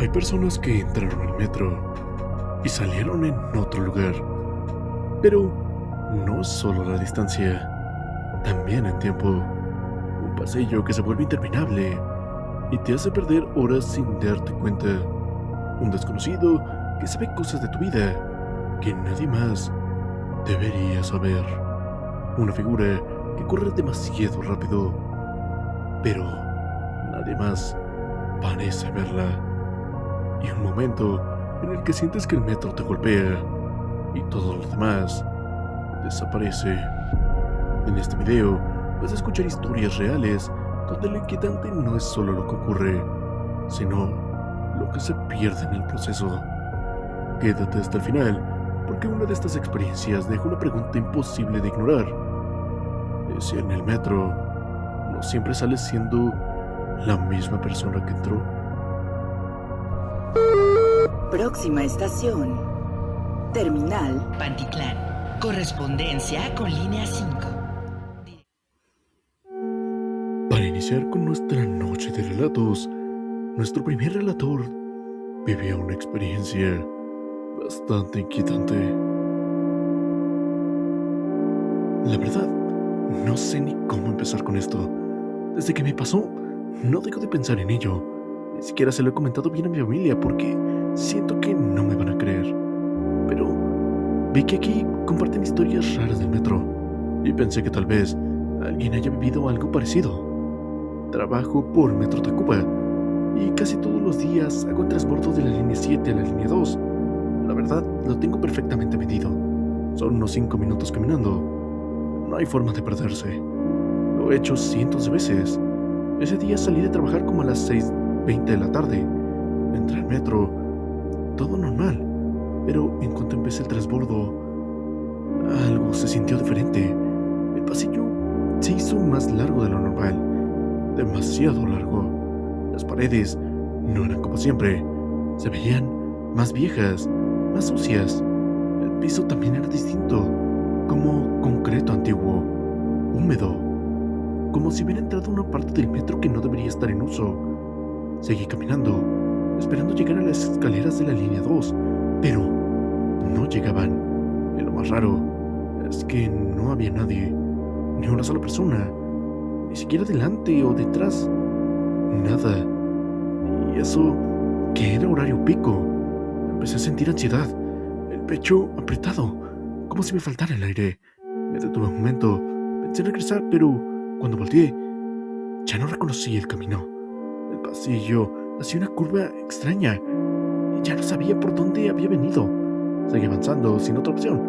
Hay personas que entraron al metro y salieron en otro lugar, pero no es solo la distancia, también el tiempo. Un pasillo que se vuelve interminable y te hace perder horas sin darte cuenta. Un desconocido que sabe cosas de tu vida que nadie más debería saber. Una figura que corre demasiado rápido, pero nadie más parece verla. Y un momento en el que sientes que el metro te golpea y todo lo demás desaparece. En este video vas a escuchar historias reales donde lo inquietante no es solo lo que ocurre, sino lo que se pierde en el proceso. Quédate hasta el final, porque una de estas experiencias deja una pregunta imposible de ignorar. ¿Es si en el metro no siempre sales siendo la misma persona que entró? Próxima estación. Terminal Pantitlán. Correspondencia con línea 5. Para iniciar con nuestra noche de relatos, nuestro primer relator vivió una experiencia bastante inquietante. La verdad, no sé ni cómo empezar con esto. Desde que me pasó, no dejo de pensar en ello. Ni siquiera se lo he comentado bien a mi familia porque siento que no me van a creer. Pero vi que aquí comparten historias raras del metro y pensé que tal vez alguien haya vivido algo parecido. Trabajo por Metro Tacuba y casi todos los días hago el transbordo de la línea 7 a la línea 2. La verdad, lo tengo perfectamente medido. Son unos 5 minutos caminando. No hay forma de perderse. Lo he hecho cientos de veces. Ese día salí de trabajar como a las 6:20 de la tarde. Entré al metro, todo normal, pero en cuanto empecé el transbordo, algo se sintió diferente. El pasillo se hizo más largo de lo normal, demasiado largo. Las paredes no eran como siempre, se veían más viejas, más sucias. El piso también era distinto, como concreto antiguo, húmedo, como si hubiera entrado a una parte del metro que no debería estar en uso. Seguí caminando, esperando llegar a las escaleras de la línea 2, pero no llegaban. Y lo más raro es que no había nadie, ni una sola persona, ni siquiera delante o detrás, nada. Y eso que era horario pico. Empecé a sentir ansiedad, el pecho apretado, como si me faltara el aire. Me detuve un momento, pensé en regresar, pero cuando volteé, ya no reconocí el camino. El pasillo hacía una curva extraña y ya no sabía por dónde había venido. Seguí avanzando sin otra opción,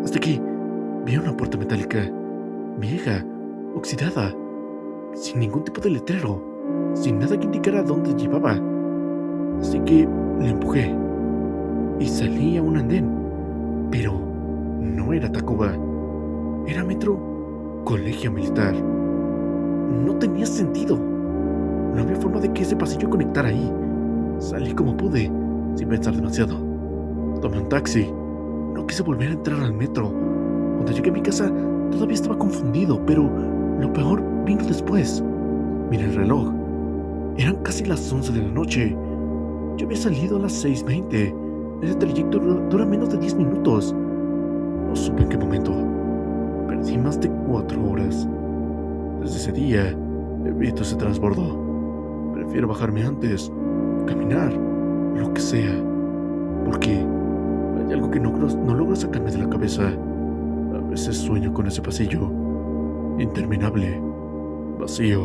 hasta que vi una puerta metálica, vieja, oxidada, sin ningún tipo de letrero, sin nada que indicara dónde llevaba. Así que la empujé y salí a un andén, pero no era Tacuba, era Metro Colegio Militar. No tenía sentido. No había forma de que ese pasillo conectara ahí. Salí como pude, sin pensar demasiado. Tomé un taxi. No quise volver a entrar al metro. Cuando llegué a mi casa, todavía estaba confundido, pero lo peor vino después. Miré el reloj. Eran casi las 11 de la noche. Yo había salido a las 6:20. Ese trayecto dura menos de 10 minutos. No supe en qué momento. Perdí más de 4 horas. Desde ese día, evito ese transbordo. Prefiero bajarme antes, caminar, lo que sea. Porque hay algo que no logro sacarme de la cabeza. A veces sueño con ese pasillo, interminable, vacío,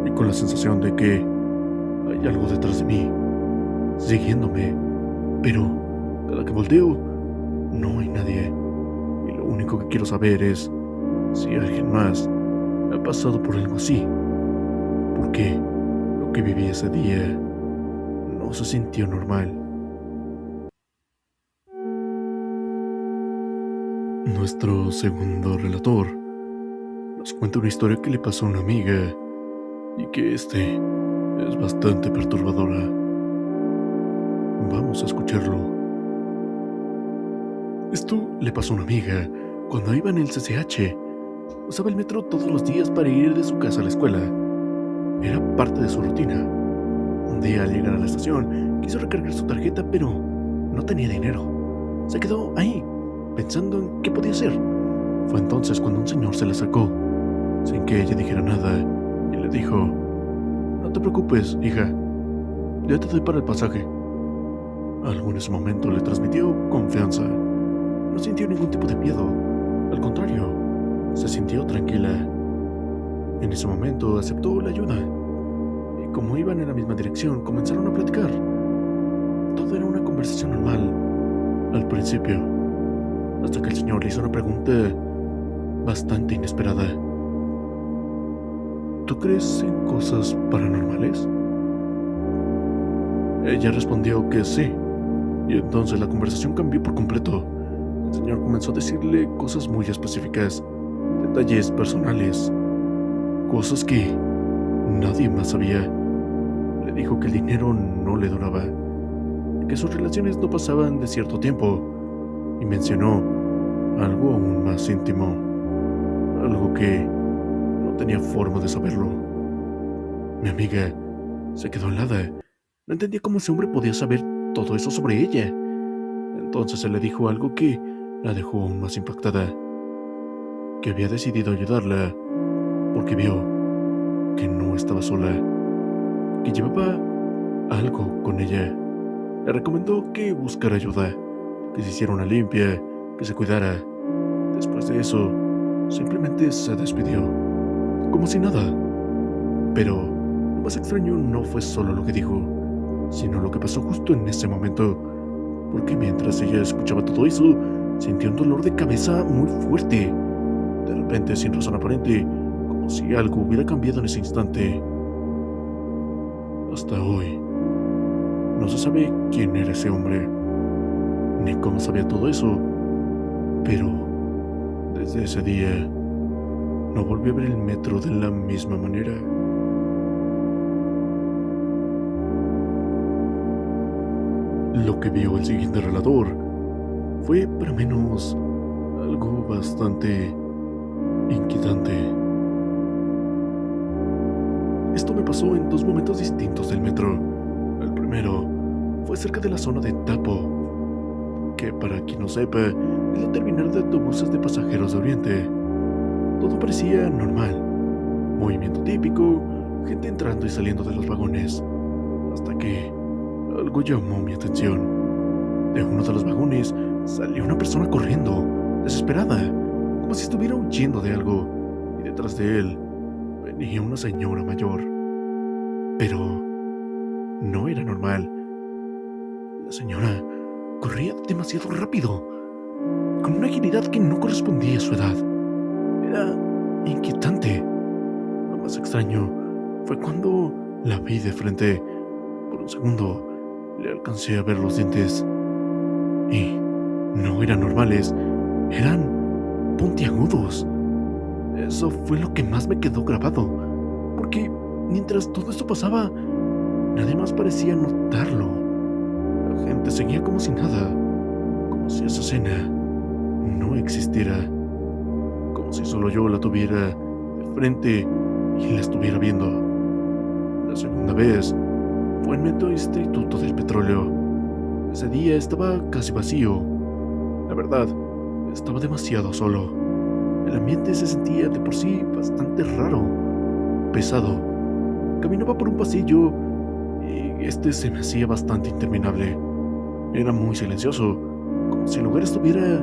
y con la sensación de que hay algo detrás de mí, siguiéndome. Pero cada que volteo, no hay nadie. Y lo único que quiero saber es si alguien más ha pasado por algo así. Porque lo que viví ese día no se sintió normal. Nuestro segundo relator nos cuenta una historia que le pasó a una amiga y que es bastante perturbadora. Vamos a escucharlo. Esto le pasó a una amiga cuando iba en el CCH. Usaba el metro todos los días para ir de su casa a la escuela. Era parte de su rutina. Un Un día al llegar a la estación, quiso recargar su tarjeta, pero no tenía dinero. Se quedó ahí, pensando en qué podía hacer. Fue entonces cuando un señor se le acercó, sin que ella dijera nada, y le dijo: "No te preocupes, hija, ya te doy para el pasaje". Algo en ese momento le transmitió confianza. No sintió ningún tipo de miedo. Al contrario, se sintió tranquila. En ese momento aceptó la ayuda. Y como iban en la misma dirección, comenzaron a platicar. Todo era una conversación normal, al principio, hasta que el señor le hizo una pregunta bastante inesperada. ¿Tú crees en cosas paranormales? Ella respondió que sí, y entonces la conversación cambió por completo. El señor comenzó a decirle cosas muy específicas, detalles personales, cosas que nadie más sabía. Le dijo que el dinero no le duraba, que sus relaciones no pasaban de cierto tiempo, y mencionó algo aún más íntimo, algo que no tenía forma de saberlo. Mi amiga se quedó helada. No entendía cómo ese hombre podía saber todo eso sobre ella. Entonces él le dijo algo que la dejó aún más impactada, que había decidido ayudarla porque vio que no estaba sola, que llevaba algo con ella. Le recomendó que buscara ayuda, que se hiciera una limpia, que se cuidara. Después de eso, simplemente se despidió, como si nada. Pero lo más extraño no fue solo lo que dijo, sino lo que pasó justo en ese momento, porque mientras ella escuchaba todo eso, sintió un dolor de cabeza muy fuerte, de repente sin razón aparente, como si algo hubiera cambiado en ese instante. Hasta hoy, no se sabe quién era ese hombre, ni cómo sabía todo eso, pero desde ese día no volvió a ver el metro de la misma manera. Lo que vio el siguiente relator fue, para menos, algo bastante inquietante. Esto me pasó en dos momentos distintos del metro. El primero fue cerca de la zona de Tapo, que para quien no sepa, es la terminal de autobuses de pasajeros de Oriente. Todo parecía normal, movimiento típico, gente entrando y saliendo de los vagones, hasta que algo llamó mi atención. De uno de los vagones salió una persona corriendo, desesperada, como si estuviera huyendo de algo, y detrás de él venía una señora mayor. Pero no era normal. La señora corría demasiado rápido, con una agilidad que no correspondía a su edad. Era inquietante. Lo más extraño fue cuando la vi de frente. Por un segundo le alcancé a ver los dientes. Y no eran normales, eran puntiagudos. Eso fue lo que más me quedó grabado, porque mientras todo esto pasaba, nadie más parecía notarlo. La gente seguía como si nada, como si esa escena no existiera, como si solo yo la tuviera de frente y la estuviera viendo. La segunda vez fue en Metro Instituto del Petróleo. Ese día estaba casi vacío. La verdad, estaba demasiado solo. El ambiente se sentía de por sí bastante raro, pesado. Caminaba por un pasillo y este se me hacía bastante interminable. Era muy silencioso, como si el lugar estuviera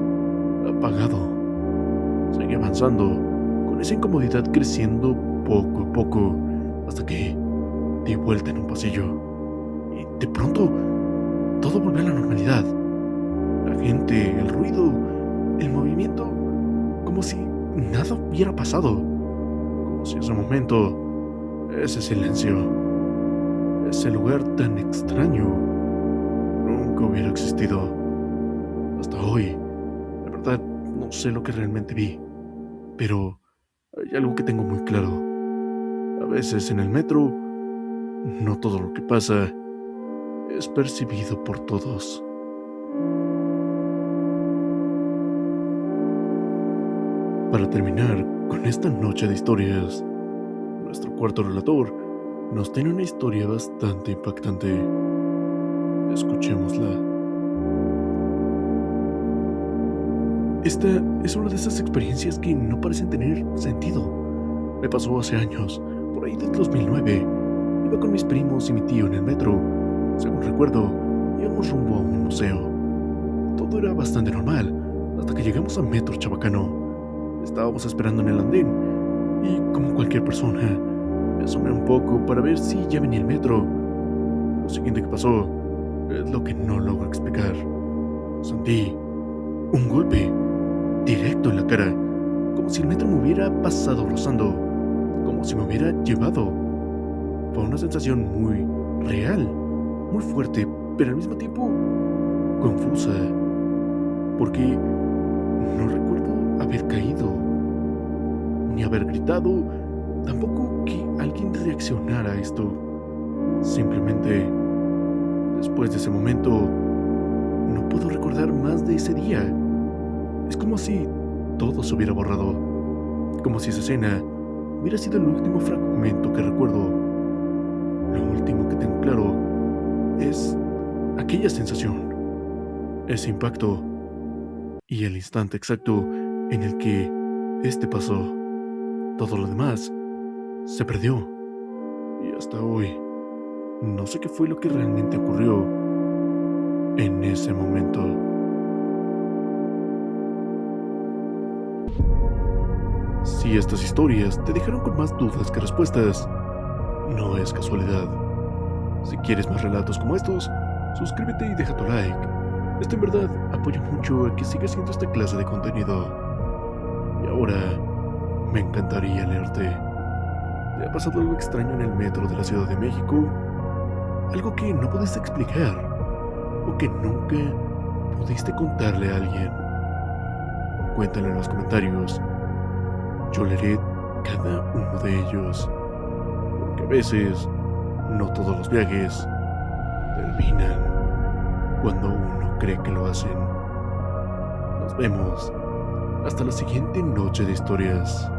apagado. Seguí avanzando, con esa incomodidad creciendo poco a poco, hasta que di vuelta en un pasillo. Y de pronto, todo volvió a la normalidad. La gente, el ruido, el movimiento, como si nada hubiera pasado. Como si ese momento, ese silencio, ese lugar tan extraño, nunca hubiera existido. Hasta hoy, la verdad, no sé lo que realmente vi, pero hay algo que tengo muy claro. A veces en el metro, no todo lo que pasa es percibido por todos. Para terminar con esta noche de historias, nuestro cuarto relator nos tiene una historia bastante impactante. Escuchémosla. Esta es una de esas experiencias que no parecen tener sentido. Me pasó hace años, por ahí del 2009. Iba con mis primos y mi tío en el metro. Según recuerdo, íbamos rumbo a un museo. Todo era bastante normal, hasta que llegamos a Metro Chabacano. Estábamos esperando en el andén, y como cualquier persona, me asomé un poco para ver si ya venía el metro. Lo siguiente que pasó es lo que no logro explicar. Sentí un golpe directo en la cara, como si el metro me hubiera pasado rozando, como si me hubiera llevado. Fue una sensación muy real, muy fuerte, pero al mismo tiempo confusa, porque no recuerdo haber caído, ni haber gritado, tampoco que alguien reaccionara a esto. Simplemente, después de ese momento, no puedo recordar más de ese día. Es como si todo se hubiera borrado, como si esa escena hubiera sido el último fragmento que recuerdo. Lo último que tengo claro es aquella sensación, ese impacto y el instante exacto en el que este pasó. Todo lo demás se perdió y hasta hoy no sé qué fue lo que realmente ocurrió en ese momento. Si estas historias te dejaron con más dudas que respuestas, no es casualidad. Si quieres más relatos como estos, suscríbete y deja tu like. Esto en verdad apoya mucho a que siga haciendo esta clase de contenido. Y ahora, me encantaría leerte. ¿Te ha pasado algo extraño en el metro de la Ciudad de México? Algo que no pudiste explicar, o que nunca pudiste contarle a alguien. Cuéntalo en los comentarios. Yo leeré cada uno de ellos, porque a veces no todos los viajes terminan cuando uno cree que lo hacen. Nos vemos hasta la siguiente noche de historias.